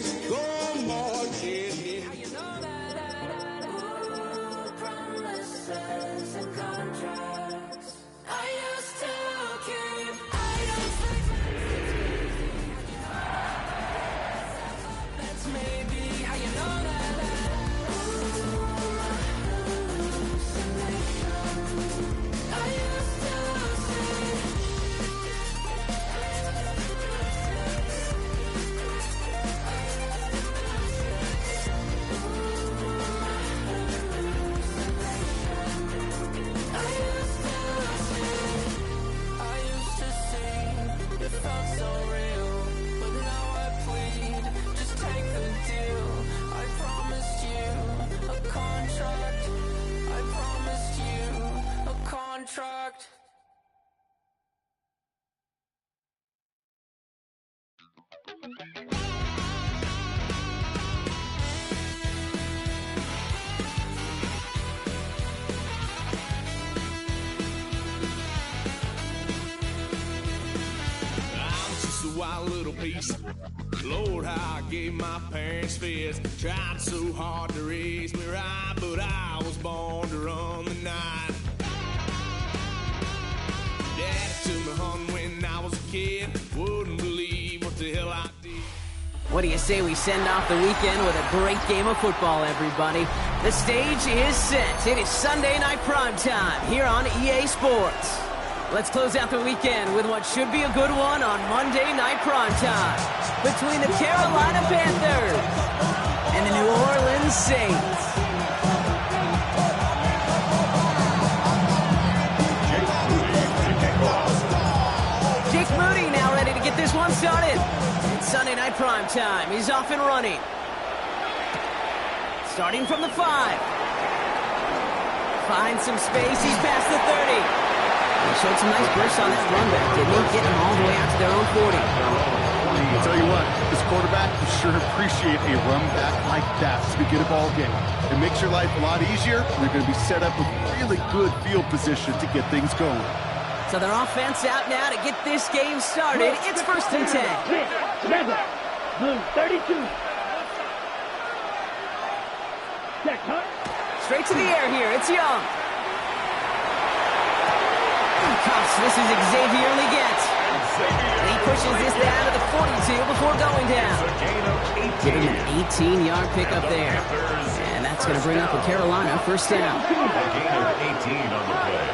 Saints go marching in. Promises and contracts I used to keep. That's maybe how you know that. I used to say. It felt so real, but now I plead, just take the deal. I promised you a contract. I promised you a contract. A wild little piece. Lord, how I gave my parents fits. Tried so hard to raise me right, but I was born to run the night. Daddy took me hunting when I was a kid. Wouldn't believe what the hell I did. What do you say we send off the weekend with a great game of football, everybody? The stage is set. It is Sunday night primetime here on EA Sports. Let's close out the weekend with what should be a good one on Monday Night Primetime between the Carolina Panthers and the New Orleans Saints. Jake Moody now ready to get this one started. It's Sunday Night Primetime. He's off and running. Starting from the 5. Finds some space. He's past the 30. He showed some nice bursts on that run back, didn't he? Getting them all the way out to their own 40. I'll tell you what, this quarterback will sure appreciate a run back like that to begin a ball game. It makes your life a lot easier, and they're going to be set up with really good field position to get things going. So their offense out now to get this game started. It's 1st and 10. Blue 32. Straight to the air here. It's Young. Cuffs, this is Xavier Leggett. He pushes this down to the 42 before going down. Give him an 18-yard pickup there. And that's going to bring up a Carolina 1st down. A gain of 18 on the play.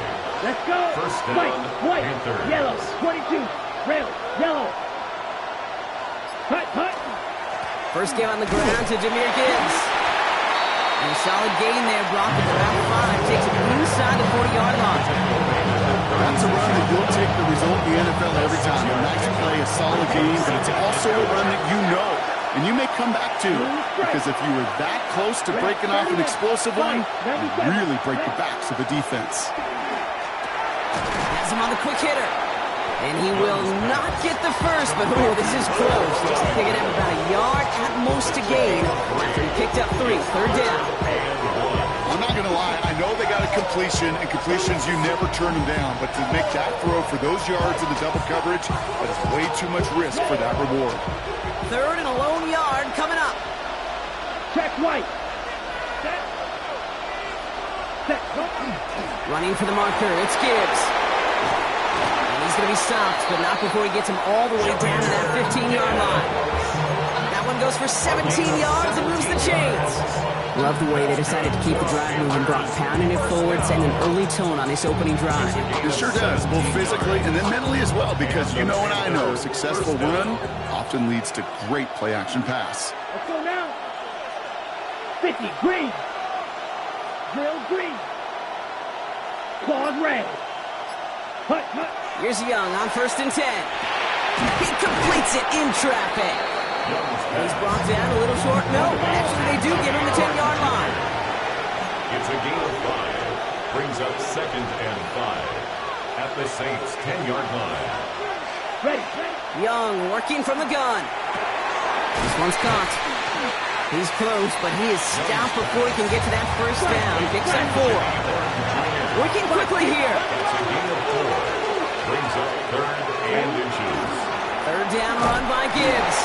Let's go. 1st down, White, Panthers. yellow, 22, red, yellow. Cut. First game on the ground to Jahmyr Gibbs. And a solid gain there, brought him around 5. Takes him inside the 40-yard line. That's a run that you'll take the result in the NFL every time. A nice play, a solid game, but it's also a run that you know, and you may come back to, because if you were that close to breaking off an explosive one, you really break the backs of the defense. Has him on the quick hitter. And he will not get the first, but this is close. Looks like they could have about a yard at most to gain after he picked up 3. 3rd down. I'm not going to lie, I know they got a completion, and completions, you never turn them down, but to make that throw for those yards in the double coverage, that is way too much risk for that reward. 3rd and a lone yard coming up. Check White. Set. Running for the marker, it's Gibbs. And he's going to be stopped, but not before he gets him all the way down to that 15-yard line. That one goes for 17 yards and moves the chains. Love the way they decided to keep the drive moving, brought pounding it forward, setting an early tone on this opening drive. It sure does, both physically and then mentally as well, because you know and I know a successful run often leads to great play-action pass. Let's go now. 50, green. Drill green. Claws red. Hut. Here's Young on 1st and 10. He completes it in traffic. And he's brought down a little short. No, actually they do give him the 10-yard line. It's a gain of 5. Brings up 2nd and 5 at the Saints' 10-yard line. Ready. Young working from the gun. This one's caught. He's close, but he is stopped before he can get to that 1st down. Picks up 4. Working quickly here. It's a gain of 4. Brings up 3rd and inches. 3rd down run by Gibbs.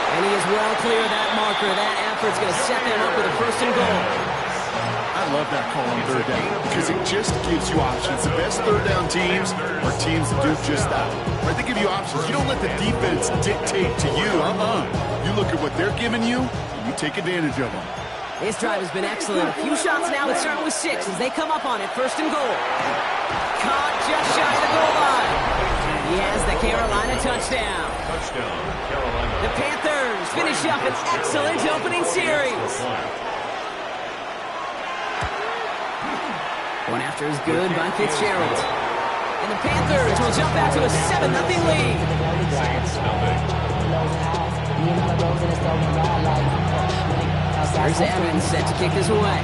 And he is well clear of that marker. That effort's going to set them up with a first and goal. I love that call on third down because it just gives you options. The best third down teams are teams that do just that. Right? They give you options. You don't let the defense dictate to you. You look at what they're giving you, and you take advantage of them. This drive has been excellent. A few shots now, but starting with 6 as they come up on it. First and goal. Caught just shy of the goal line. He has the Carolina touchdown. Touchdown, Carolina. The Panthers finish up an excellent opening series. One after is good by Fitzgerald. And the Panthers will jump back to a 7-0 lead. Here's Aknn set to kick this away.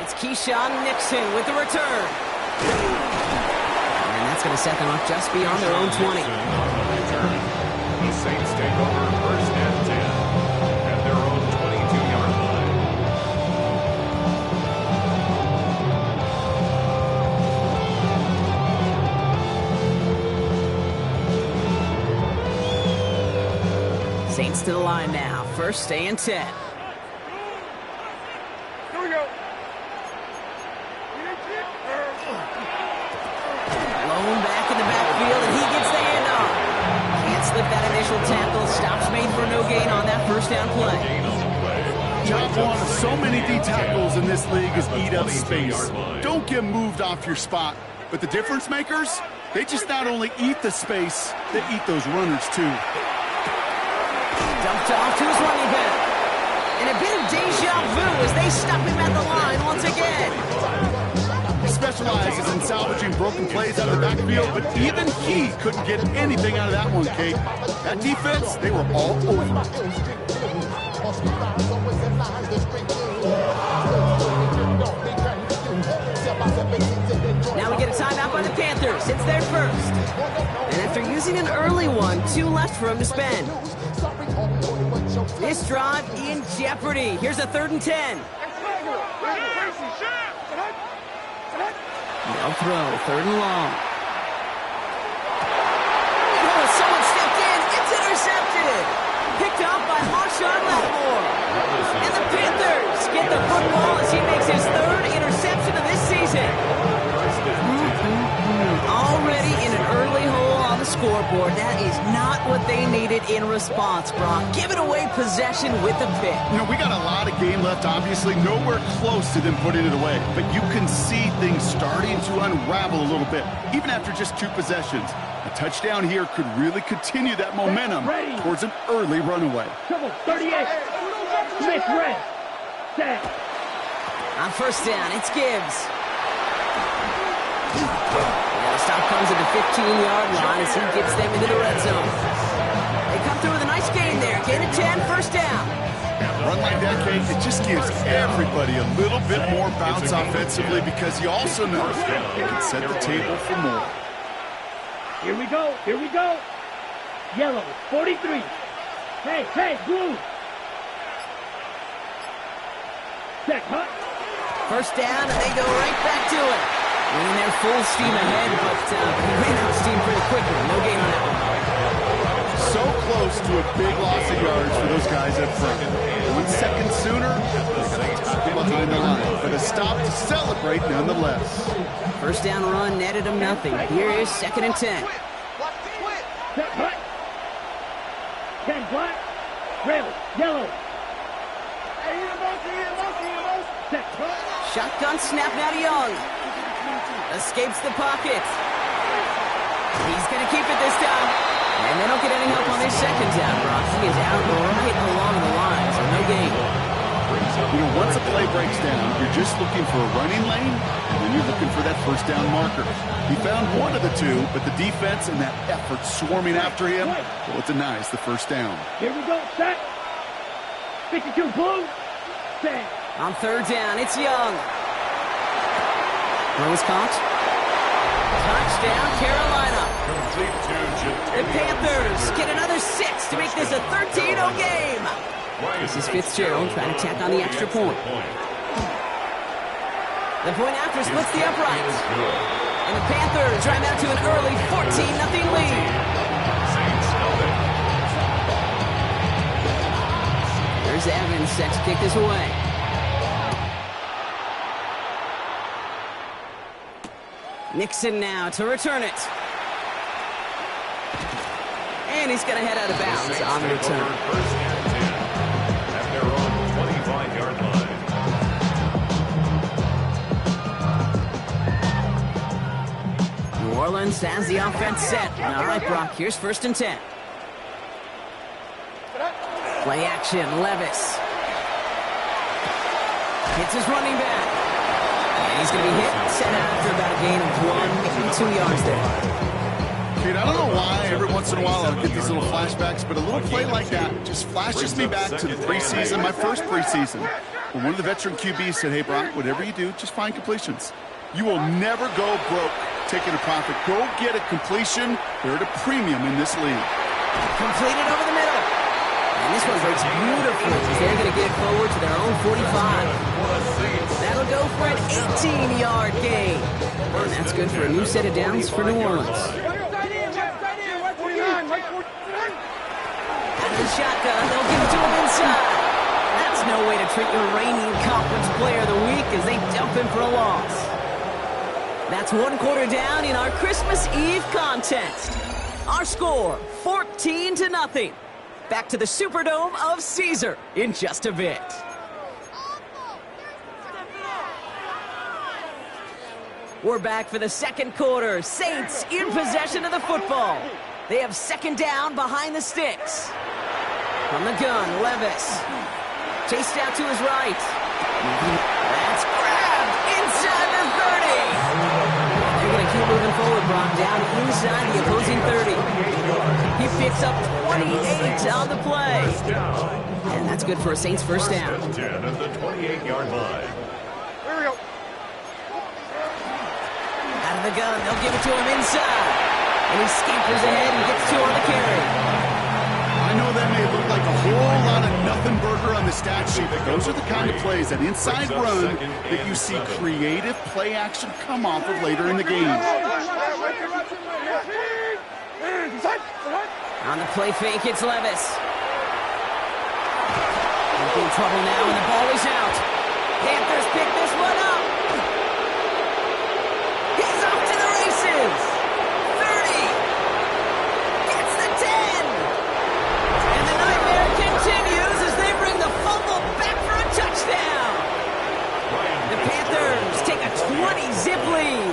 It's Keyshawn Nixon with the return. And that's going to set them up just beyond their own 20. The Saints take over first and 10 at their own 22-yard line. Saints to the line now. First and 10. Here we go. Blown back in the backfield, and he gets the handoff. Can't slip that initial tackle. Stops made for no gain on that first down play. Job one of so many D tackles in this league is eat up space. Don't get moved off your spot. But the difference makers, they just not only eat the space, they eat those runners too. Dumped off to his running back. And a bit of deja vu as they stop him at the line once again. He specializes in salvaging broken plays out of the backfield, but even he couldn't get anything out of that one, Kate. That defense, they were all over. Now we get a timeout by the Panthers. It's their first. And after using an early one, 2 left for him to spend. This drive in jeopardy. Here's a 3rd and 10. No throw, 3rd and long. Oh, someone stepped in. It's intercepted. Picked up by Marshawn Lattimore. And the Panthers get the football as he makes his 3rd interception of this season. Already in an early hole on the scoreboard. That is not what they needed in response, Brock. Giving away possession with a pick. You know, we got a lot of game left, obviously. Nowhere close to them putting it away. But you can see things starting to unravel a little bit, even after just 2 possessions. A touchdown here could really continue that momentum towards an early runaway. Trouble, 38. Smith, red. Set. On first down, it's Gibbs. The stop comes at the 15-yard line as he gets them into the red zone. They come through with a nice gain there. Gain of 10, first down. Run like that, Kate, it just gives everybody a little bit more bounce offensively because you also know you can set the table for more. Here we go. Here we go. Yellow, 43. Hey, blue. Check, hut. First down, and they go right back to it. Winning their full steam ahead, but ran out of steam pretty quickly. No gain on that one. So close to a big loss of yards for those guys up front. 1 second sooner, they got a tackle behind the line, but a stop to celebrate nonetheless. First down run netted them nothing. Here is 2nd and 10. Check, hut. 10 black. Red, yellow. Check, hut. Shotgun snap now to Young. Escapes the pocket. He's going to keep it this time. And they don't get any help on their second down, Brock. He is out right along the line, so no gain. You know, once a play breaks down, you're just looking for a running lane, and then you're looking for that first down marker. He found one of the 2, but the defense and that effort swarming after him, well, it denies the first down. Here we go. Set. 52 blue. Set. On 3rd down, it's Young. Throw is caught. Touchdown, Carolina. The Panthers get another 6 to make this a 13-0 game. This is Fitzgerald trying to tack on the extra point. The point after splits the uprights. And the Panthers drive out to an early 14-0 lead. He's set to kick this away. Nixon now to return it. And he's going to head out of bounds on the return. First and 10 at their own 25-yard line. New Orleans has the offense set. All right, Brock, here's 1st and 10. Play action, Levis. Hits his running back. And he's going to be hit and set out after about a gain of 1, maybe 2 yards there. Dude, I don't know why every once in a while I'll get these little flashbacks, but a little play like that just flashes me back to the preseason, my first preseason. When one of the veteran QBs said, hey, Brock, whatever you do, just find completions. You will never go broke taking a profit. Go get a completion. They're at a premium in this league. Completed over the middle. And this one breaks beautifully as they're going to get it forward to their own 45. That'll go for an 18-yard gain. And that's good for a new set of downs for New Orleans. Out of the shotgun, they'll give it to him inside. That's no way to treat your reigning conference player of the week as they dump him for a loss. That's 1 quarter down in our Christmas Eve contest. Our score, 14-0. Back to the Superdome of Caesar in just a bit. We're back for the 2nd quarter. Saints in possession of the football. They have 2nd down behind the sticks. From the gun, Levis. Chased out to his right. That's grabbed inside the 30. They're going to keep moving forward, Brock, down inside the opposing 30. He picks up 28 on the play. And that's good for a Saints 1st down. 10 at the 28-yard line. Out of the gun, they'll give it to him inside. And he scampers ahead and gets 2 on the carry. I know that may look like a whole lot of nothing burger on the stat sheet, but those are the kind of plays, that inside run, that you see creative play action come off of later in the game. On the play fake, it's Levis. He's in trouble now, and the ball is out. Panthers pick this one up. He's off to the races. 30. Gets the 10. And the nightmare continues as they bring the fumble back for a touchdown. The Panthers take a 20-zip lead.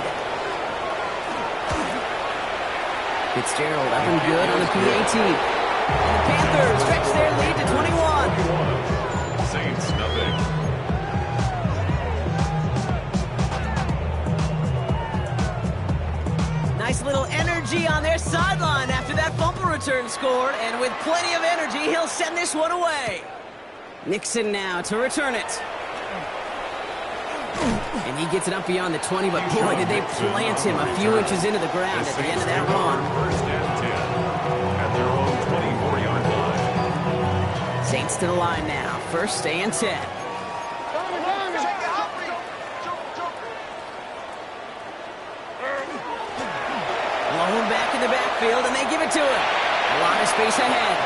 Fitzgerald up and good on the PAT. And the Panthers stretch their lead to 21. Saints nothing. Nice little energy on their sideline after that fumble return scored. And with plenty of energy, he'll send this one away. Nixon now to return it. And he gets it up beyond the 20, but boy, did they plant him a few inches into the ground at the end of that run. 1st and 10 at their own 24-yard line. Saints to the line now. 1st and 10. Blown back in the backfield, and they give it to him. A lot of space ahead.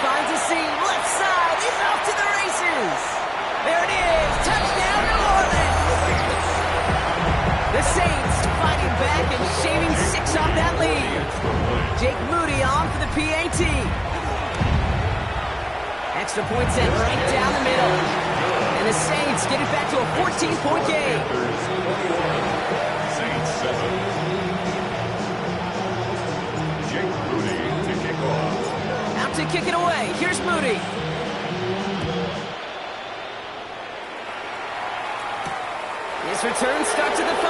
Finds a seam, left side. He's off to the races. There it is. Touchdown, New Orleans. The Saints fighting back and shaving 6 off that lead. Jake Moody on for the PAT. Extra point sent right down the middle. And the Saints get it back to a 14-point game. Saints 7. Jake Moody to kick off. Out to kick it away. Here's Moody. His return starts at the 5.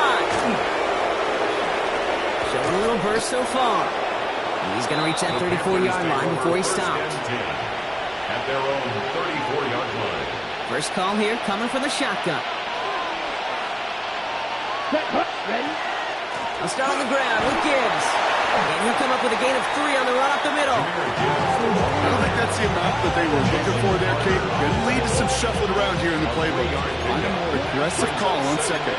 Showing a little burst so far. And he's going to reach that 34-yard line before he stops. At their own 34-yard line. First call here coming from the shotgun. Ready? I'll start on the ground with Gibbs. And he'll come up with a gain of 3 on the run up the middle. I don't think that's the amount that they were looking for there, Kate. Going to lead to some shuffling around here in the playbook. Find a more aggressive call on 2nd.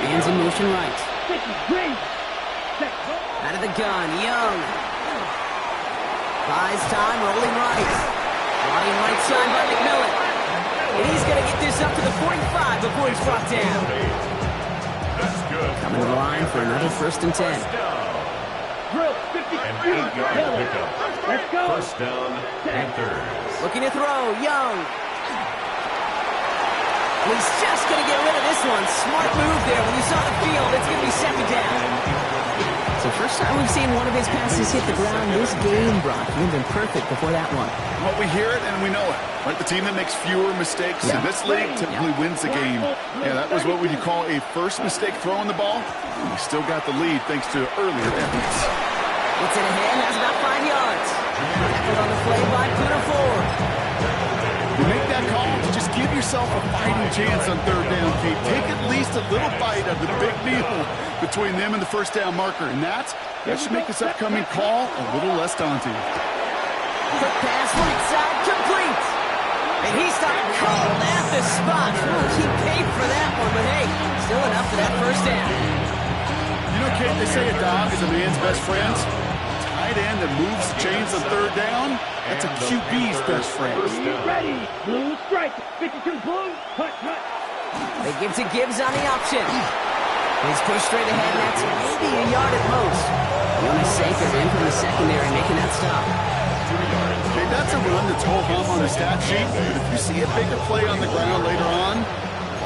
Man's in motion right. Out of the gun, Young. Buys time, rolling right. Running right side by McMillan. And he's going to get this up to the 45 before he's brought down. That's good. Coming to the line for another 1st and 10. Drill, 50. An 8-yard pickup. Let's go. First down, Panthers. Looking to throw, Young. He's just going to get rid of this one. Smart move there. When you saw the field, it's going to be 2nd down. So first time we've seen one of his passes hit the ground this game, Brock. He's been perfect before that one. Well, we hear it and we know it. Right, the team that makes fewer mistakes in this league typically wins the game. Yeah, that was what would you call a first mistake throwing the ball. We still got the lead thanks to earlier efforts. Gets it ahead, has about 5 yards. Tackled on the play by Aknn Ford. You make that call, just give yourself a fighting chance on 3rd down, Kate. Take at least a little bite of the big meal between them and the 1st down marker. And that should make this upcoming call a little less daunting. Quick pass, right side, complete. And he stopped cold at the spot. He paid for that one, but hey, still enough for that 1st down. You know, Kate, they say a dog is a man's best friend. Tight end that moves the chains on 3rd down, that's a QB's best friend. Ready. Blue strike. 52 blue. Hut, hut. They give to Gibbs on the option. He's pushed straight ahead, and that's maybe a yard at most. Jonas Saker in from the secondary making that stop. Okay, that's a run that's ho-hum on the stat sheet, but if you see a bigger play on the ground later on,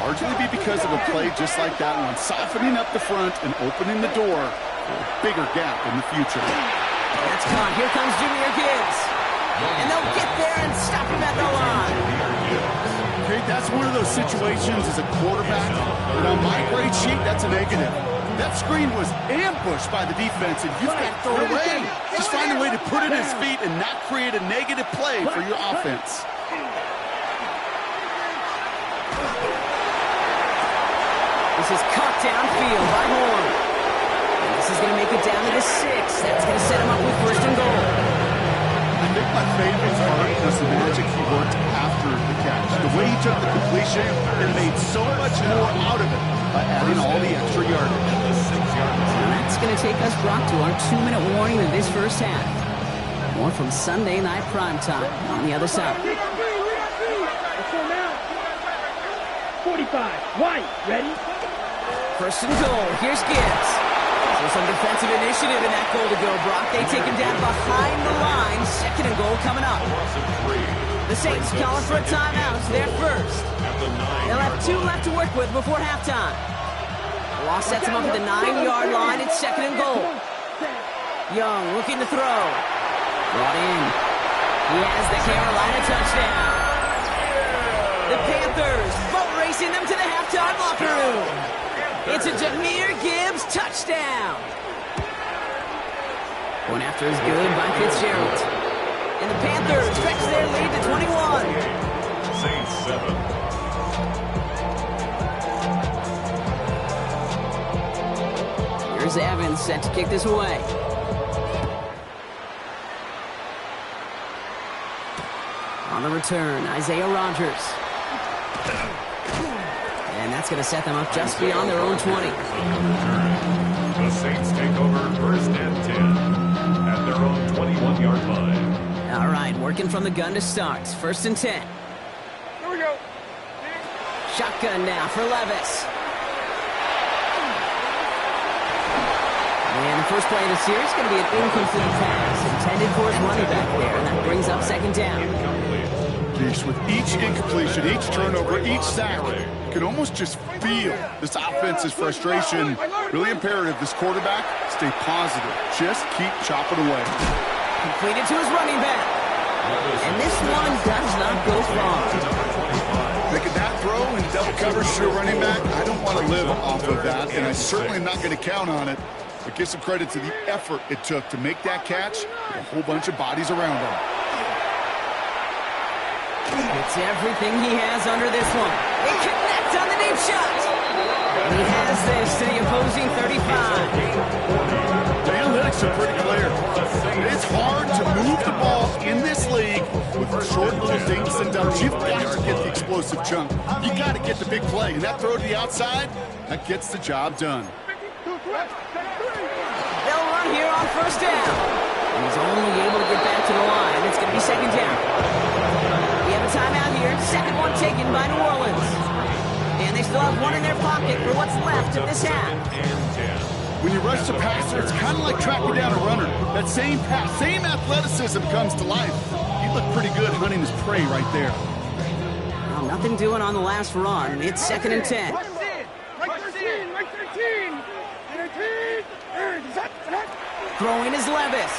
largely be because of a play just like that one, softening up the front and opening the door for a bigger gap in the future. That's caught. Here comes Junior Gibbs. And they'll get there and stop him at the line. Okay, that's one of those situations as a quarterback, but on my grade sheet, that's a negative. That screen was ambushed by the defense, and you've got to throw it away. Just find a way to put it in his feet and not create a negative play for your offense. This is caught downfield by Horn. And this is going to make it down to the 6. That's going to set him up with 1st and goal. I think my favorite part was the magic he worked after the catch. The way he took the completion and made so much more out of it by adding all the extra yardage. And that's going to take us, Brock, to our 2-minute warning of this 1st half. More from Sunday Night Primetime on the other side. Let's go now. 45. White. Ready? 1st and goal. Here's Gibbs. So some defensive initiative in that goal to go, Brock. They take him down behind the line. 2nd and goal coming up. The Saints calling for a timeout. They're first. They'll have 2 left to work with before halftime. The loss sets him up at the 9-yard line. It's 2nd and goal. Young looking to throw. Brought in. He has the Carolina touchdown. The Panthers boat racing them to the halftime locker room. It's a Jahmyr Gibbs touchdown. Going after is good by Fitzgerald. And the Panthers stretch their lead to 21. Saints 7. Here's Evans set to kick this away. On the return, Isaiah Rodgers. And that's going to set them up just beyond their own 20. The Saints take over 1st and 10 at their own 21-yard line. All right, working from the gun to start. 1st and 10. Here we go. Shotgun now for Levis. And the first play of the series is going to be an incomplete pass intended for his running back there, and that brings up 2nd down. Geez, with each incompletion, each turnover, each sack, you can almost just feel this offense's frustration. Really imperative this quarterback stay positive. Just keep chopping away. Completed to his running back. And this one does not go far. Making that throw in double coverage to a running back, I don't want to live off of that, and I certainly am not going to count on it. But give some credit to the effort it took to make that catch with a whole bunch of bodies around him. It's everything he has under this one. They connect on the deep shot. And he has this to the opposing 35. The analytics are pretty clear. It's hard to move the ball in this league with short little dinks and dumps. You've got to get the explosive chunk. You got to get the big play. And that throw to the outside, that gets the job done. They'll run here on 1st down. And he's only able to get back to the line. It's going to be second down. We have a timeout here. Second one taken by New Orleans. And they still have one in their pocket for what's left of this half. When you rush the passer, it's kind of like tracking down a runner. That same pass, same athleticism comes to life. He looked pretty good hunting his prey right there. Well, nothing doing on the last run. It's second and 10. Like 13, like 13. 13. Throwing is Levis.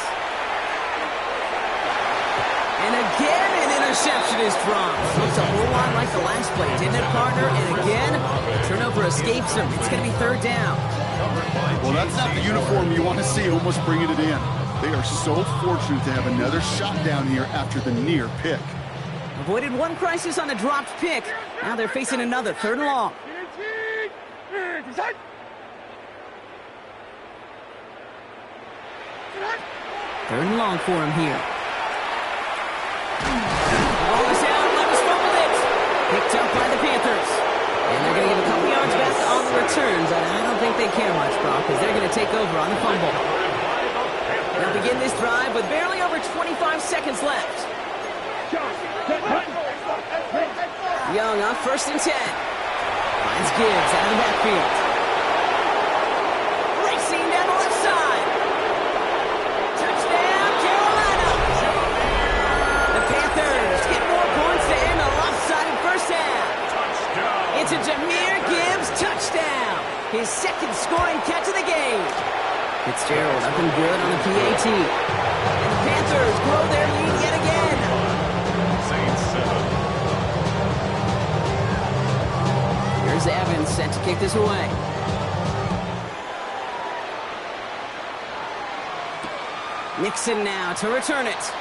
And again, an interception is dropped. Looks a whole lot like the last play, didn't it, partner? And again, the turnover escapes him. It's going to be third down. Well, that's not the uniform you want to see almost bringing it in. They are so fortunate to have another shot down here after the near pick. Avoided one crisis on the dropped pick. Now they're facing another, third and long. Third and long for him here. Ball is out, Levis fumbled it. Picked up by the Panthers. And they're going to give a couple yards back on the return, but I don't think they care much, Brock, because they're going to take over on the fumble. They'll begin this drive with barely over 25 seconds left. Young on first and 10. Finds Gibbs out of the backfield. Racing down the left side. Touchdown, Carolina. The Panthers get more points to end a lopsided first half. It's a Jahmyr Gibbs touchdown. His second scoring catch of the game. Fitzgerald up and good on the PAT. And the Panthers grow their lead yet again. Here's Evans set to kick this away. Nixon now to return it.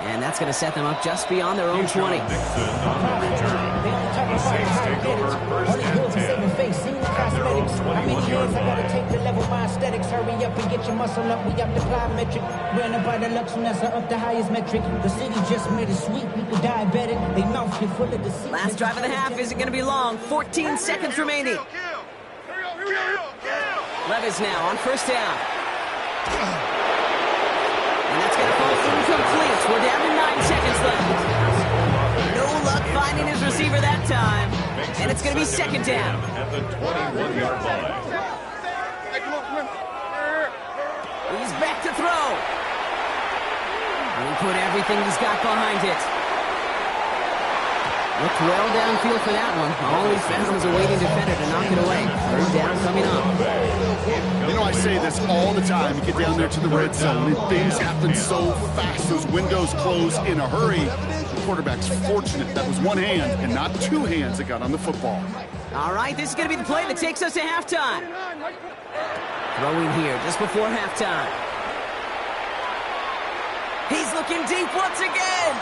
And that's going to set them up just beyond their own 20. Nixon on the return. The Saints take over first and 10 at their own 21-yard line. Take the level, my aesthetics. Hurry up and get your muscle up. We up the plyometric. Ran up by the Lux, and that's up the highest metric. The city just made it sweet. People diabetic. They mouth get full of deceit. Last drive of the half isn't going to be long. 14 seconds remaining. Levis now on first down. And that's going to fall incomplete. We're down to 9 seconds left. No luck finding his receiver that time. And it's going to be second down. At the 21-yard line. He's back to throw. And he put everything he's got behind it. Looked well downfield for that one. All he found was a waiting defender to knock it away. Third down coming up. You know, I say this all the time. You get down there to the red zone, and things happen so fast. Those windows close in a hurry. The quarterback's fortunate that was one hand and not two hands that got on the football. All right, this is going to be the play that takes us to halftime. Throwing here just before halftime. He's looking deep once again.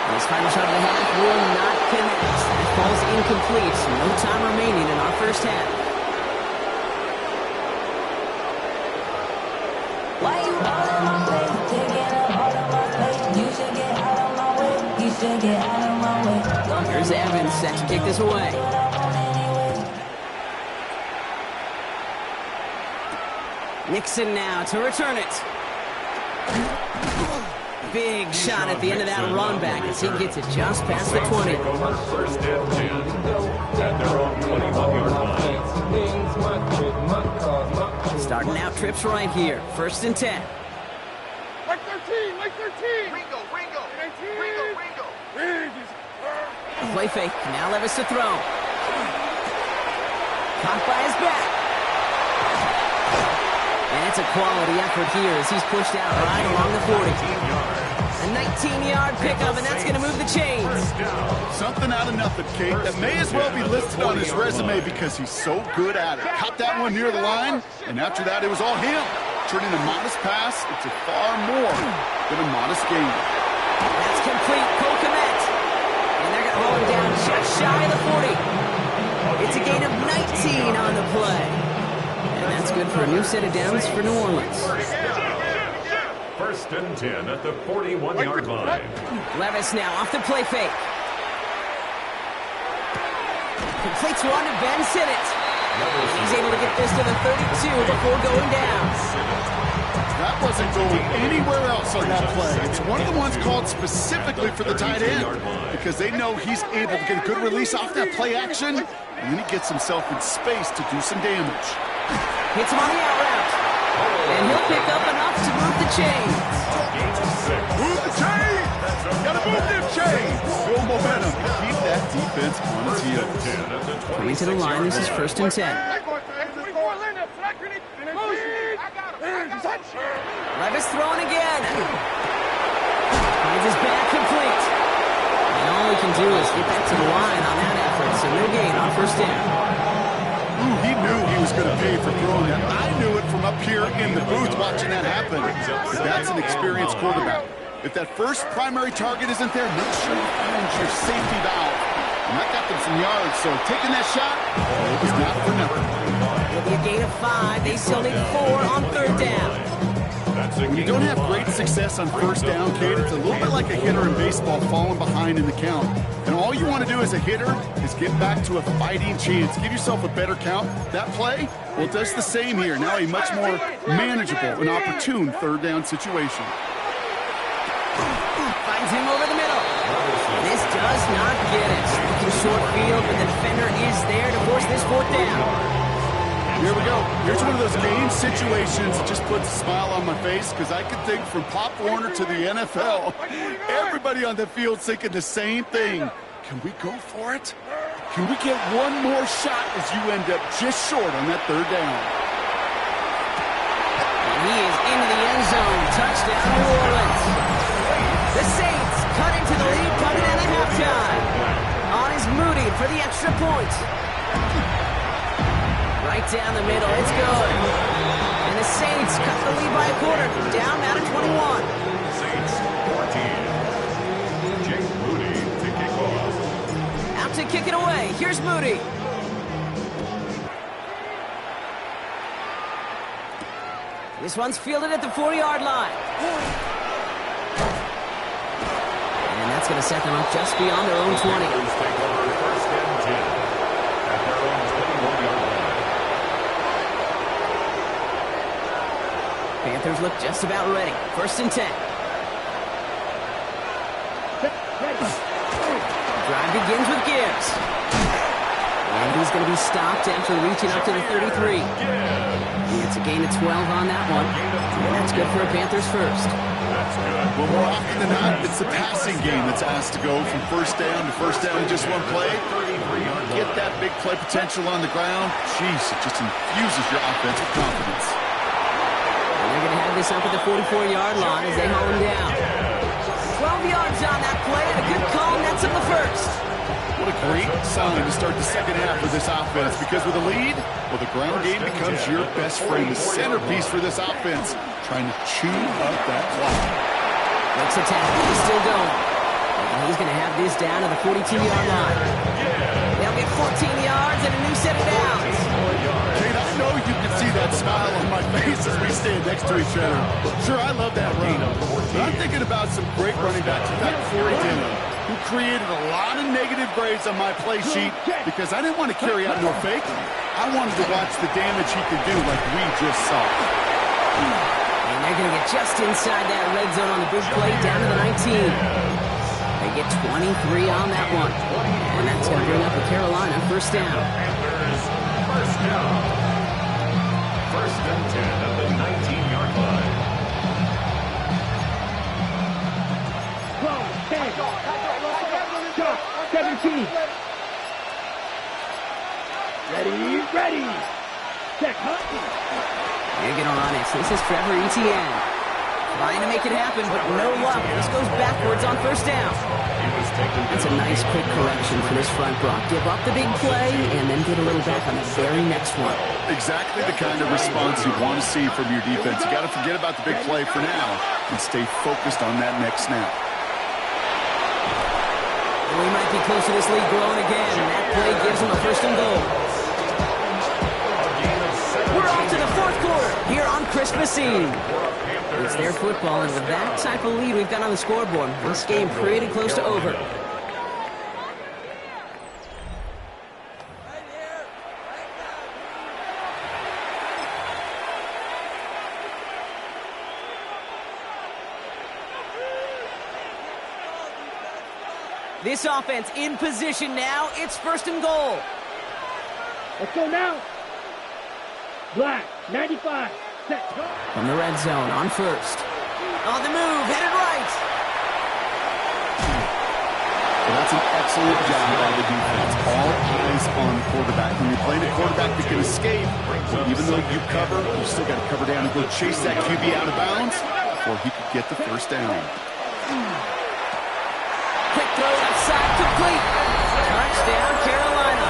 His final shot of the half will not connect. That falls incomplete. No time remaining in our first half. Why you all in my way? Taking up all of my space. You should get out of my way. You should get out of my way. Here's Evans set to kick this away. Nixon now to return it. Big shot at the end of that run back as he gets it just past the 20. First and 10 at their own 21-yard line. Starting out trips right here. First and 10. Like 13, like 13. Ringo. Play fake. Now Levis to throw. Caught by his back. And it's a quality effort here as he's pushed out right along the 40. A 19-yard pickup, and that's going to move the chains. Something out of nothing, Kate. That may as well be listed on his resume because he's so good at it. Caught that one near the line, and after that, it was all him. Turning a modest pass into far more than a modest gain. That's complete. Cole Kmet. And they're going to hold him down just shy of the 40. It's a gain of 19 on the play. And that's good for a new set of downs for New Orleans. First and 10 at the 41-yard line. Levis now off the play fake. Completes one to Ben Sinnott. He's able to get this to the 32 before going down. That wasn't going anywhere else on that play. It's one of the ones called specifically for the tight end because they know he's able to get a good release off that play action, and then he gets himself in space to do some damage. Hits him on the out route. And he'll pick up enough to move the chains. Move the chains! Gotta move them chains! Build momentum. Keep that defense on its heels. Coming to the line, this is 1st and 10. Levis throwing again. Finds his back complete. And all he can do is get back to the line on that effort. So no gain on 1st down. He knew he was going to pay for throwing that. I knew it from up here in the booth watching that happen. But that's an experienced quarterback. If that first primary target isn't there, make sure you find your safety valve. And that got them some yards, so taking that shot, it was not for nothing. It'll be a gain of 5. They still need 4 on 3rd down. When you don't have great success on 1st down, Kate, it's a little bit like a hitter in baseball falling behind in the count. And all you want to do as a hitter is get back to a fighting chance. Give yourself a better count. That play, well, it does the same here. Now a much more manageable and opportune 3rd down situation. Finds him over the middle. This does not get it. Looking short field, but the defender is there to force this 4th down. Here we go. Here's one of those game situations that just puts a smile on my face because I can think from Pop Warner to the NFL, everybody on the field thinking the same thing. Can we go for it? Can we get one more shot as you end up just short on that 3rd down? And he is into the end zone. Touchdown, New Orleans. The Saints cut into the lead coming in at halftime. On is Moody for the extra point. Right down the middle, it's good. And the Saints cut the lead by a quarter, down now to 21. Saints 14. Jake Moody to kick off. Out to kick it away. Here's Moody. This one's fielded at the 40-yard line. And that's going to set them up just beyond their own 20. Take over 1st and 10 at their own 21-yard line. Panthers look just about ready. 1st and 10. Drive begins with Gibbs. And he's going to be stopped after reaching up to the 33. It's a gain of 12 on that one. And that's good for a Panthers first. Well, more often than not, it's the passing game that's asked to go from 1st down to 1st down in just one play. Get that big play potential on the ground. Jeez, it just infuses your offense with confidence. They're going to have this up at the 44-yard line as they haul him down. 12 yards on that play, and a good call nets him the first. What a great sign to start the 2nd half for this offense, because with a lead, well, the ground game becomes your best friend, the centerpiece for this offense, trying to chew up that clock. Makes a tackle, he's still going. And he's going to have this down to the 42-yard line. They'll get 14 yards and a new set of downs. Kate, I know you can see that smile on my face as we stand next to each other. Sure, I love that run. But I'm thinking about some great running backs. In fact, Corey Denny, who created a lot of negative grades on my play sheet because I didn't want to carry out no fake. I wanted to watch the damage he could do like we just saw. And they're going to get just inside that red zone on the big play down to the 19. They get 23 on that one. And that's going to bring up a Carolina 1st down. First down. 1st and 10 at the 19-yard line. 17. Ready. Check. They're going to run it. This is Trevor Etienne. Trying to make it happen, but no luck. This goes backwards on 1st down. That's a nice quick correction for this front block. Give up the big play and then get a little back on the very next one. Exactly the kind of response you want to see from your defense. You got to forget about the big play for now and stay focused on that next snap. We might be close to this lead growing again, and that play gives them a 1st and goal. We're on to the 4th quarter here on Christmas Eve. It's their football, and with that type of lead we've got on the scoreboard, this game pretty close to over. This offense in position now. It's 1st and goal. Let's go now. Black, 95. Set. Go. From the red zone on 1st. On the move, headed right. Well, that's an excellent job by the defense. All eyes on the quarterback. When you're playing a quarterback that can escape, even though you cover, you still got to cover down and go chase that QB out of bounds before he could get the 1st down. Quick throw outside, complete. Touchdown, Carolina.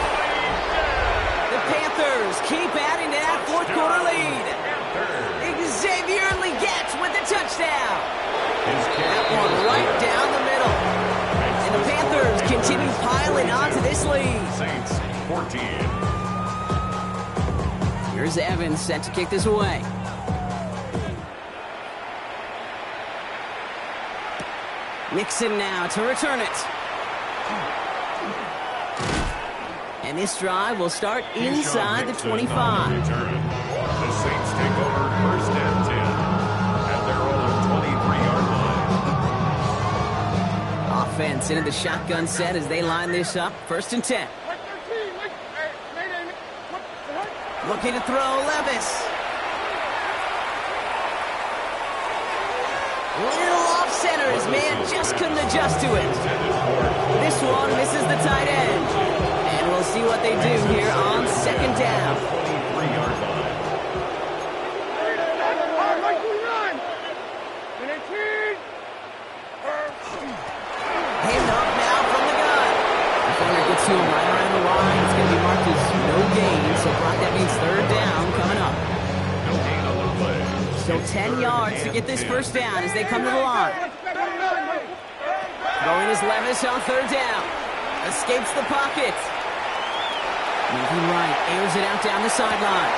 The Panthers keep adding to that 4th quarter lead. Xavier Legette with the touchdown. That one right down the middle. And the Panthers continue piling onto this lead. Saints 14. Here's Evans set to kick this away. Nixon now to return it. And this drive will start inside the 25. The Saints take over 1st and 10 at their own 23-yard line. Offense into the shotgun set as they line this up. 1st and 10. Looking to throw, Levis. Little off center. His man just couldn't adjust to it. This one misses the tight end. And we'll see what they do here on 2nd down. 23-yard line. Hand off now from the gun. Defender gets to him right around the line. It's going to be marked as no gain. So, Brock, that means 3rd down coming up. No gain on the play. So 10 yards to get this 1st down as they come to the line. Throwing is Levis on 3rd down. Escapes the pocket. Moving right, airs it out down the sideline.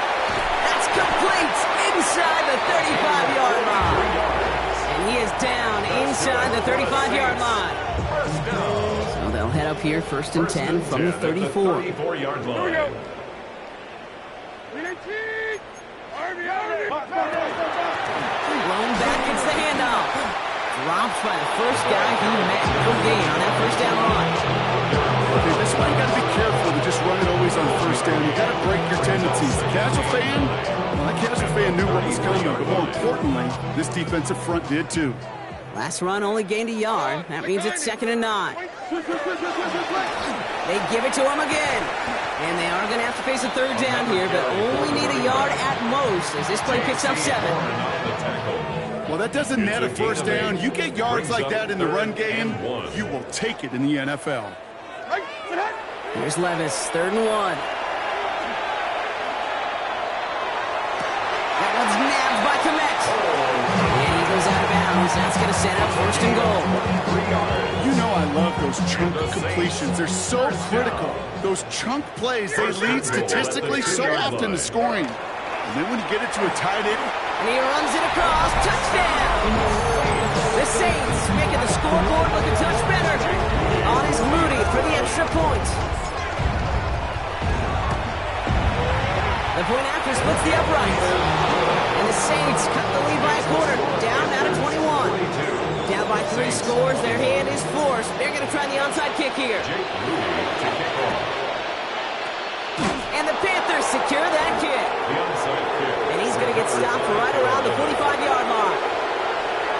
That's complete inside the 35-yard line. And he is down inside the 35-yard line. So they'll head up here 1st and 10 from the 34. 34-yard line. Blown back, gets the handoff. Dropped by the first guy he met. No gain on that 1st down run. Okay, that's why you got to be careful to just run it always on 1st down. You got to break your tendencies. The casual fan, well, that casual fan knew what was coming, but more importantly, this defensive front did too. Last run only gained a yard. That means it's 2nd and 9. They give it to him again. And they are going to have to face a 3rd down here, but only need a yard at most as this play picks up 7. Well, that doesn't net a 1st down. You get yards like that in the run game, you will take it in the NFL. Here's Levis, 3rd and 1. That one's nabbed by Komet. And he goes out of bounds. That's going to set up 1st and goal. You know I love those chunk completions. They're so critical. Those chunk plays, they lead statistically so often to scoring. And then when you get it to a tight end, and he runs it across. Touchdown! The Saints making the scoreboard look a touch better. On is Moody for the extra point. The point after splits the upright. And the Saints cut the lead by a quarter. Down now to 21. Down by 3 scores. Their hand is forced. They're going to try the onside kick here. And the Panthers secure that kick. And he's going to get stopped right around the 45-yard line.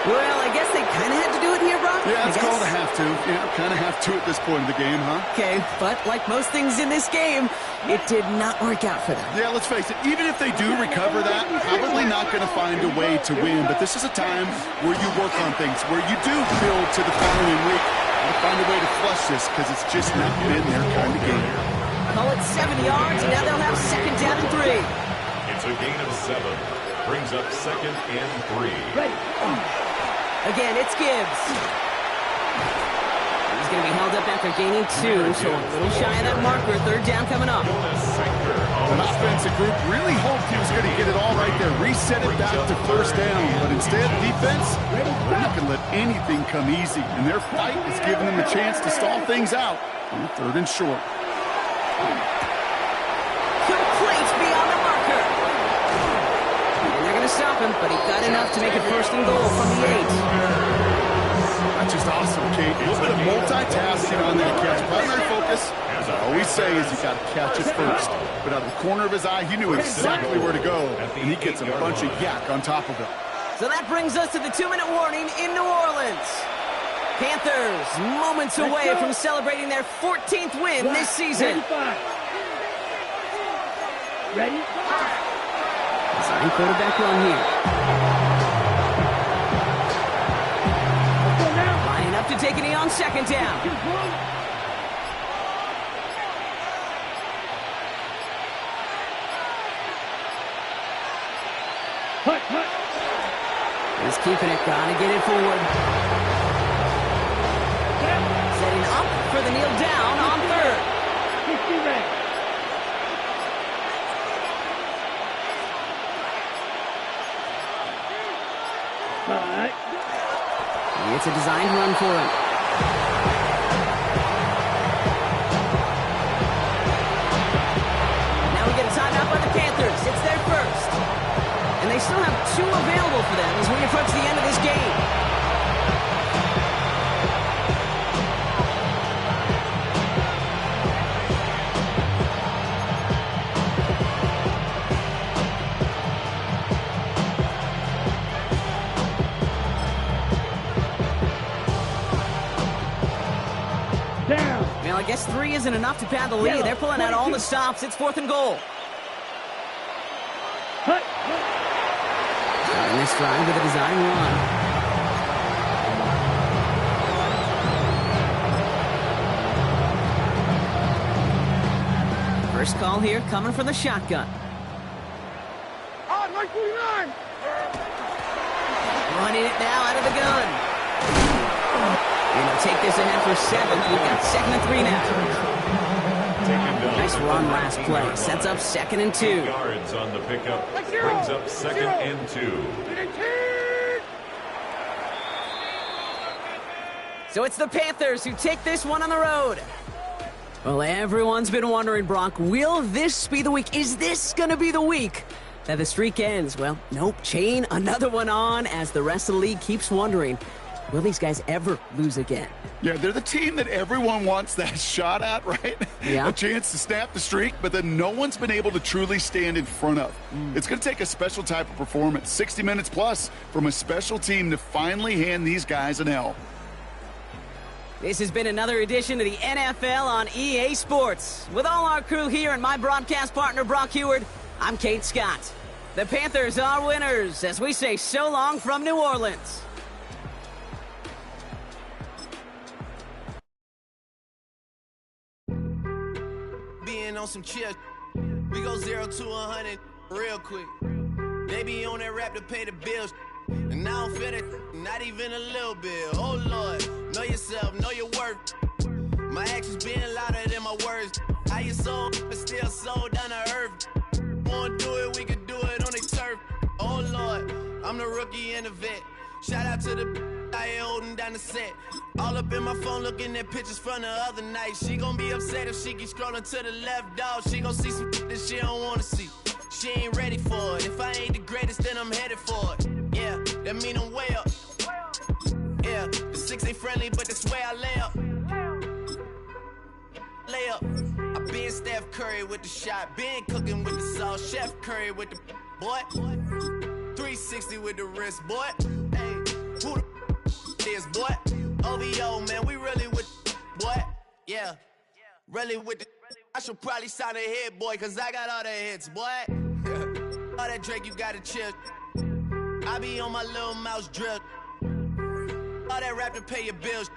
Well, I guess they kind of had to do it here, Brock. yeah, it's called a have to. Yeah, kind of have to at this point in the game, huh? Okay, but like most things in this game, it did not work out for them. Yeah, let's face it, even if they do recover that, probably not going to find a way to win. But this is a time where you work on things, where you do build to the following week and find a way to flush this because it's just not been their kind of game. Call it 7 yards, and now they'll have 2nd down and 3. It's a gain of 7. Brings up 2nd and 3. Ready. Again, it's Gibbs. He's going to be held up after gaining 2, so a little shy of that marker. 3rd down coming up. An offensive group really hoped he was going to get it all right there, reset it back to 1st down. But instead, defense, they're not going to let anything come easy. And their fight is giving them a chance to stall things out on 3rd and short. Complete beyond the marker. And they're going to stop him, but he got enough to make it 1st and goal from the 8. That's just awesome, Kate. A little bit of multitasking on that catch. Primary focus, as I always say, is you got to catch it first. But out of the corner of his eye, he knew exactly where to go, and he gets a bunch of yak on top of it. So that brings us to the 2-minute warning in New Orleans. Panthers moments away from celebrating their 14th win this season. Ready? Design quarterback run here. Lining up to take a knee on second down. He's keeping it, trying to get it forward. Setting up for the kneel down on third. It's a designed run for him. Now we get a timeout by the Panthers. It's their first. And they still have 2 available for them as we approach the end of this game. Well, I guess 3 isn't enough to pad the lead. They're pulling out all the stops. It's 4th and goal. Starting this drive with a design run. First call here coming from the shotgun. Running it now out of the gun. And he'll take this ahead for 7. We've got 2nd and 3 now. Nice run last play. Sets up 2nd and 2. Yards on the pickup. Brings up 2nd and 2. So it's the Panthers who take this one on the road. Well, everyone's been wondering, Brock, will this be the week? Is this going to be the week that the streak ends? Well, nope. Chain another one on as the rest of the league keeps wondering, will these guys ever lose again? Yeah, they're the team that everyone wants that shot at, right? Yeah. A chance to snap the streak, but then no one's been able to truly stand in front of. It's going to take a special type of performance, 60 minutes plus, from a special team to finally hand these guys an L. This has been another edition of the NFL on EA Sports. With all our crew here and my broadcast partner, Brock Heward, I'm Kate Scott. The Panthers are winners as we say so long from New Orleans. Being on some chill, we go 0 to 100 real quick. They be on that rap to pay the bills, and I don't feel it, not even a little bit. Oh Lord, know yourself, know your worth. My actions being louder than my words. How you sold, but still sold down to earth. Wanna do it, we can do it on the turf. Oh Lord, I'm the rookie and the vet. Shout out to the I ain't holding down the set. All up in my phone looking at pictures from the other night. She gon' be upset if she keep scrolling to the left, dog. She gon' see some that she don't wanna see. She ain't ready for it. If I ain't the greatest, then I'm headed for it. Yeah, that mean I'm way up. Yeah, the 6 ain't friendly, but that's where I lay up. Lay up. I been Steph Curry with the shot. Been cooking with the sauce. Chef Curry with the boy. 360 with the wrist, boy. Hey, who the is, boy? OVO, man, we really with boy. Yeah, really with the. I should probably sign a hit, boy, cause I got all the hits, boy. All that Drake, you gotta chill. I be on my little mouse drip. All that rap to pay your bills.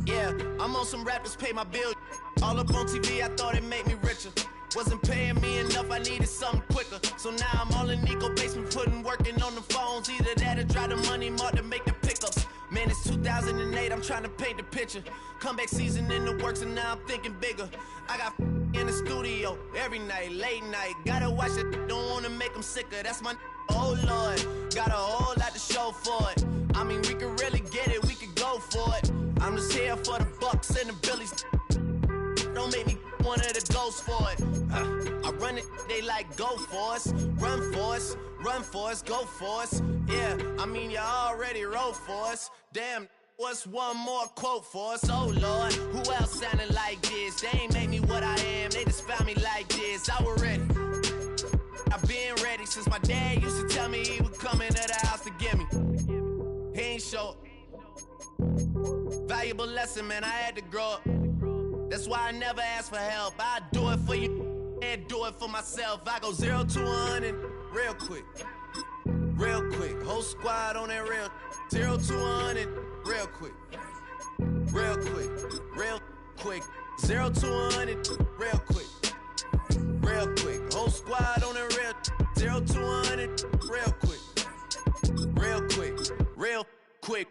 Yeah, I'm on some rappers pay my bills. All up on TV, I thought it made me richer. Wasn't paying me enough, I needed something quicker. So now I'm all in Nico basement, working on the phones. Either that or drive the money mark to make the pickups. Man, it's 2008, I'm trying to paint the picture. Comeback season in the works, and now I'm thinking bigger. I got in the studio every night, late night. Gotta watch it, don't wanna make them sicker. That's my oh Lord, got a whole lot to show for it. I mean, we could really get it, we could go for it. I'm just here for the Bucks and the Billies. Don't make me one of the ghosts for it. I run it, they like go for us, run for us, go for us. Yeah, I mean you already wrote for us. Damn, What's one more quote for us? Oh Lord, who else sounding like this? They ain't made me what I am, they just found me like this. I was ready. I've been ready since my dad used to tell me he would come into the house to get me. He ain't show up. Valuable lesson, man, I had to grow up. That's why I never ask for help. I do it for you and do it for myself. I go 0 to 100 real quick. Real quick. Whole squad on that real. 0 to 100 real quick. Real quick. Real quick. 0 to 100 real quick. Real quick. Whole squad on that real. 0 to 100 real quick. Real quick. Real quick.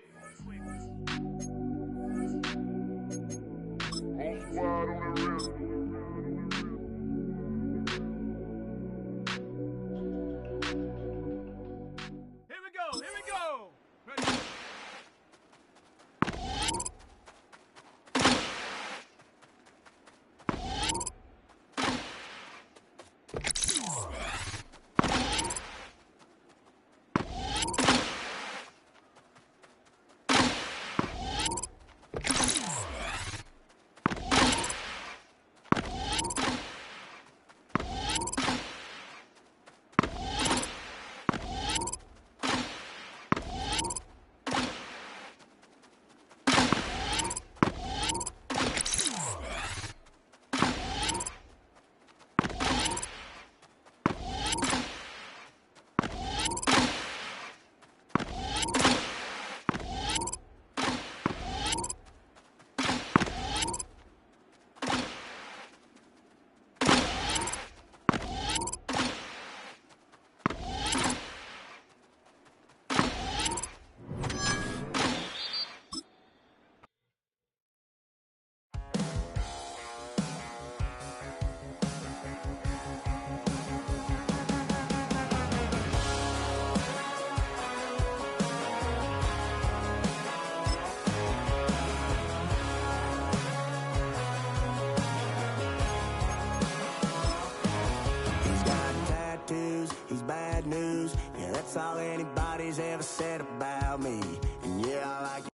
Bad news, yeah, that's all anybody's ever said about me. And yeah, I like it.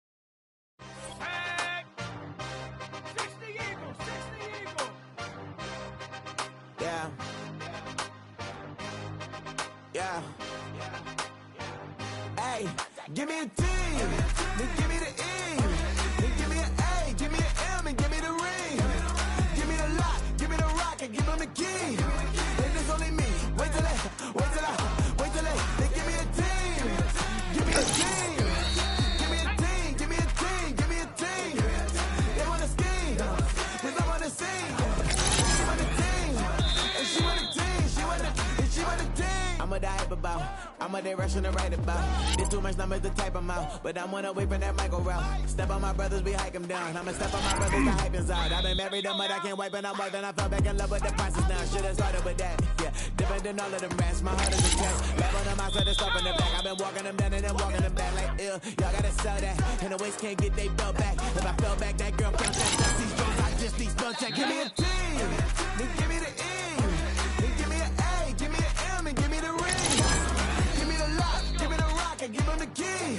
Tag! 60 Eagles! 60 Eagles! Yeah. Yeah. Hey, give me a T, then give me the E, then give me an A, give me an M, and give me the ring. Give me the lock, give me the rock, and give them the key. And it's only me. Wait till they give me a team. Give me a team. Give me a team. Give me a team. Give me a team. They wanna scheme. Cause I wanna sing. She want a team. And she want a team. She want a team. I'm a die about. I'm a direction to write about. There's too much numbers to type them out. But I'm one away from that micro route. Step on my brothers, we hike them down. I'ma step on my brothers, the hype inside. I've been married them, but I can't wipe and I'm wiping. I fell back in love with the process now. Should've started with that. Yeah, different than all of them rats. My heart is a test. Lab on them outside, stuff in the back. I've been walking them down and then walking them back like ill. Y'all gotta sell that. And the waist can't get they belt back. If I fell back, that girl felt that. Just these drones, I just need spell check. Give me a T, then give me the E, then give me an A, give me an M, and give me the ring. Give me the lock, give me the rock, and give them the key.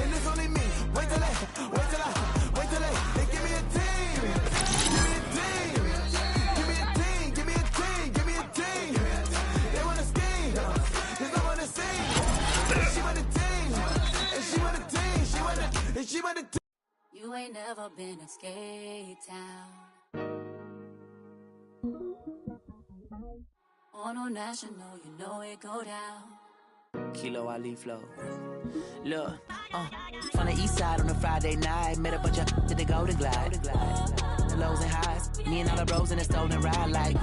And it's only me. Wait till they give me a team. Give me a team. Give me a team. Give me a team. Give me a team. They wanna scheme. Cause I wanna sing. And she want a team. And she want a team. She want a team. You ain't never been in Skate Town. On no national, you know it go down. Kilo Ali flow. Look, from the east side on a Friday night, met a bunch of to the Golden Glide. The lows and highs, me and all the bros in a stolen ride like,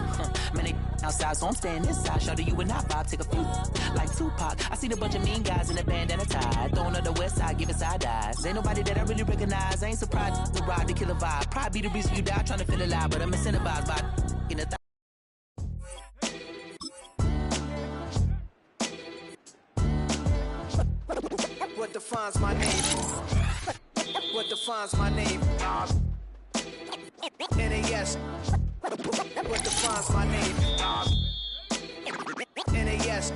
man, they outside, so I'm staying inside. Show you and I vibe, take a few like Tupac. I see the bunch of mean guys in the band and a tie, throwing up the west side, giving side eyes. Ain't nobody that I really recognize. I ain't surprised to ride the killer vibe. Probably be the reason you die trying to feel alive, but I'm incentivized by in the What defines my name? What defines my name? NAS. What defines my name? NAS.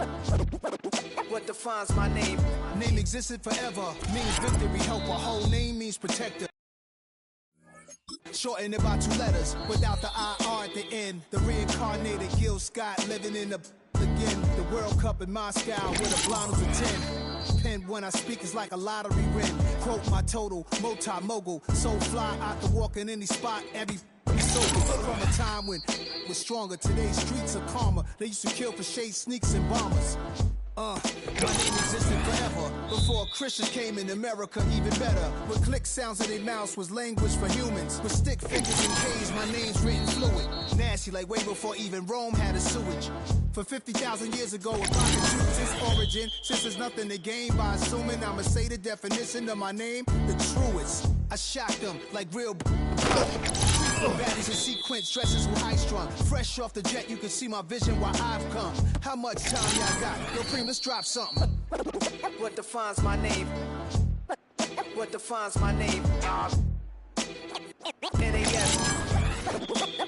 What defines my name? Name existed forever, means victory, helper. Whole name means protector. Shorten it by 2 letters, without the IR at the end. The reincarnated Gil Scott living in the again. The World Cup in Moscow with a blind was a 10. Pen when I speak is like a lottery win. Quote my total, multi-mogul. So fly, I can walk in any spot, every sober. From a time when was stronger. Today's streets are calmer. They used to kill for shade sneaks and bombers. My name existed forever. Before Christians came in America, even better. With click sounds in their mouths was language for humans. With stick figures and K's, my name's written fluid. Nasty like way before even Rome had a sewage. For 50,000 years ago, if I could choose its origin, since there's nothing to gain by assuming I'ma say the definition of my name, the truest. I shocked them like real baddies in sequence, dresses with high strung. Fresh off the jet, you can see my vision while I've come. How much time y'all got? Yo, Preem, let's drop something. What defines my name? What defines my name? NAS.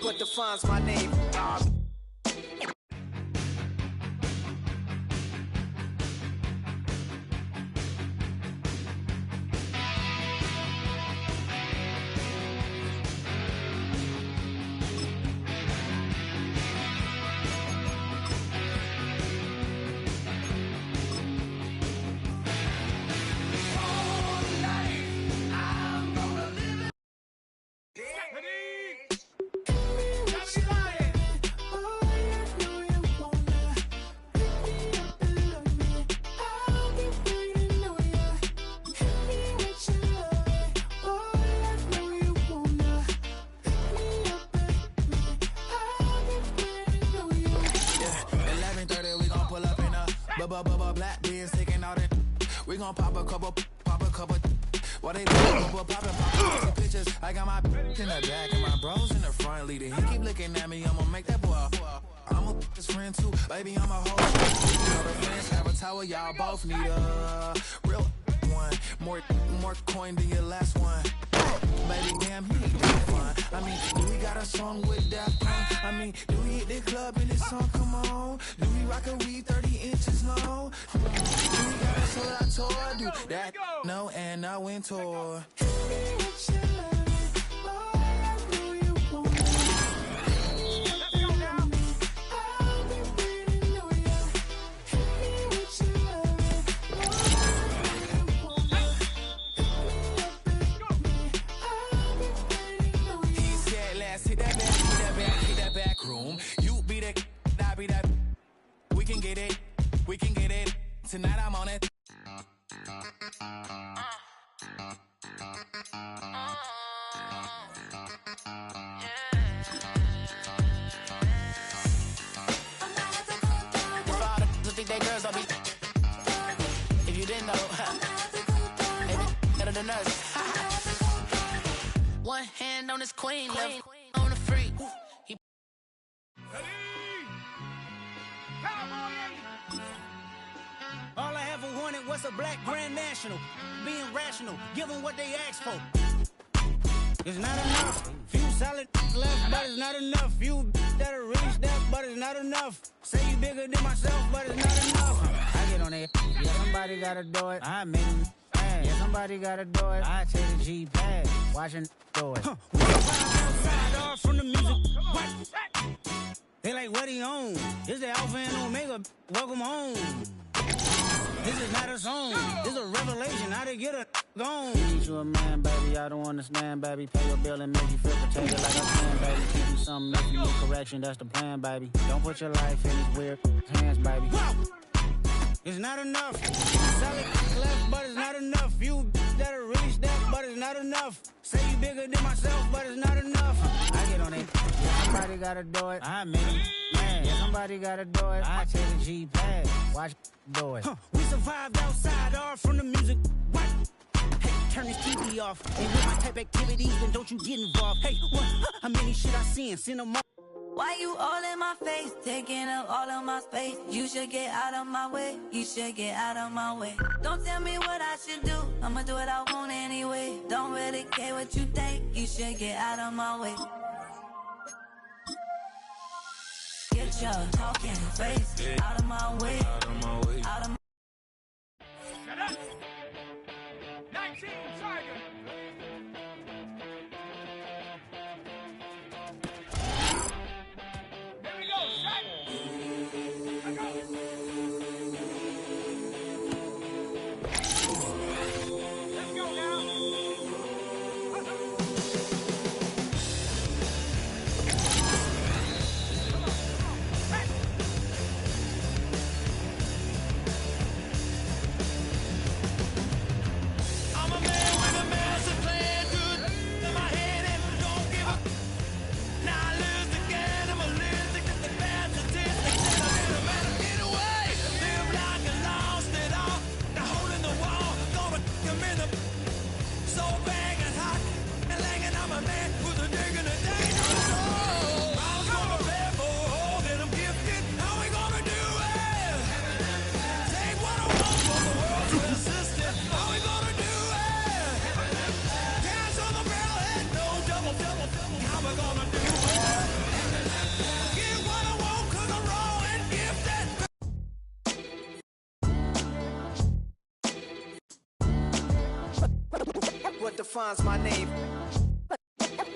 What defines my name? Black beans taking out it. We gon' pop a couple. While they poppin' pictures. I got my in the back and my bros in the front leading. He keep looking at me, I'ma make that boy. I'm a his friend too, baby, I'm a whole shit. Other friends have a tower, y'all both need a real one. More coin than your last one. Baby, damn, he ain't that fun. I mean, do we got a song with that fun? I mean, do we hit the club in this song? Come on. Do we rock a weed 30 inches long? Do we got a soul I told? Do that? No, and I went tour. Tonight I'm on it. Think they girls, I'll be. If you didn't know, better than us. One hand on his queen, left on the freak. All I ever wanted was a black grand national. Being rational, give them what they ask for. It's not enough. Few solid left, but it's not enough. Few that'll really step, but it's not enough. Say you bigger than myself, but it's not enough. I get on it. Yeah, somebody gotta do it. I make them mad. Yeah, somebody gotta do it. I take the G-pad. Watching do it. We outside off from the music. What? They like, what he on? This the Alpha and Omega. Welcome home. This is not a song. This is a revelation. How to get a gone. Need you a man, baby. I don't understand, baby. Pay your bill and make you feel protected like I can, baby. Keep you something if you need correction. That's the plan, baby. Don't put your life in these weird hands, baby. Whoa! It's not enough. Solid left, but it's not enough. You that'll really step, but it's not enough. Say you bigger than myself, but it's not enough. I get on it. Yeah, somebody gotta do it. I make them mad. Yeah, somebody gotta do it. I take the G-pad. Watch do it. We survived outside, all from the music. What? Hey, turn this TV off. Ain't with my type activities, then don't you get involved. Hey, what? How many shit I seen? Send them all. Why you all in my face, taking up all of my space? You should get out of my way, you should get out of my way. Don't tell me what I should do, I'ma do what I want anyway. Don't really care what you think, you should get out of my way. Get your talking face out of my way, out of my way. defines my name?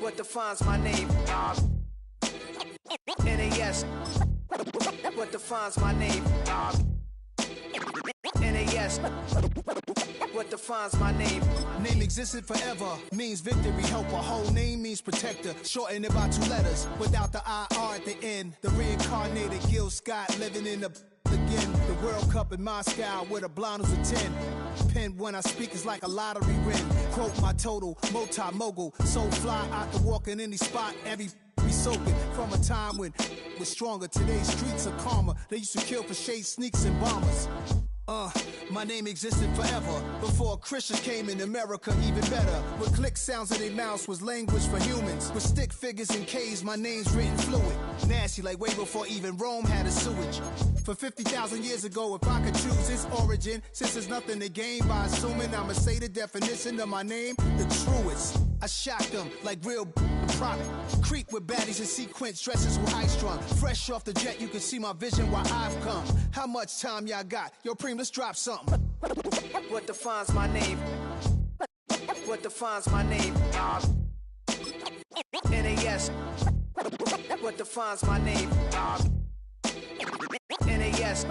What defines my name? NAS. What defines my name? NAS. What defines my name? Name existed forever, means victory, helper. Whole name means protector, shortened it by 2 letters, without the IR at the end. The reincarnated Gil Scott living in the again. The World Cup in Moscow with a blind who's a 10. Pen when I speak is like a lottery win. Quote my total, multi-mogul, so fly I can walk in any spot, every be soaking from a time when was stronger. Today's streets are calmer. They used to kill for shade sneaks and bombers. My name existed forever. Before Christians came in America, even better. With click sounds in their mouths was language for humans. With stick figures and K's, my name's written fluid. Nasty like way before even Rome had a sewage. For 50,000 years ago, if I could choose its origin, since there's nothing to gain by assuming, I'ma say the definition of my name, the truest. I shocked them like real product. Creep with baddies in sequence, dresses with high strung. Fresh off the jet, you can see my vision while I've come. How much time y'all got? Yo, Preem, let's drop something. What defines my name? What defines my name? NAS. What defines my name? NAS.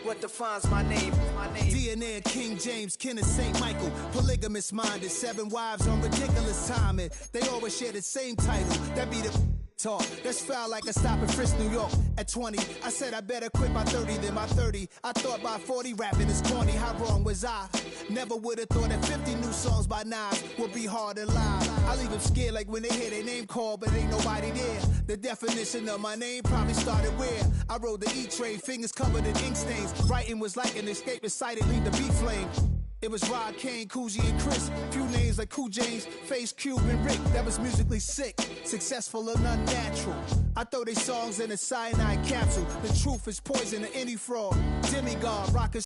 What defines my name? DNA of King James, kin of St. Michael. Polygamous minded, 7 wives on ridiculous timing. They always share the same title. That be the talk. That's foul like a stop in Frisk, New York. At 20, I said I better quit by 30 than by 30. I thought by 40 rapping is corny. How wrong was I? Never would have thought that 50 new songs by Nas would be hard and live. I leave them scared like when they hear their name called, but ain't nobody there. The definition of my name probably started where I rode the E-train, fingers covered in ink stains. Writing was like an escape inside leave the beat flame. It was Rod, Kane, Coogee, and Chris. Few names like Cool James, Face, Cube, and Rick. That was musically sick, successful and unnatural. I throw they songs in a cyanide capsule. The truth is poison to any fraud. Demigod, rockers.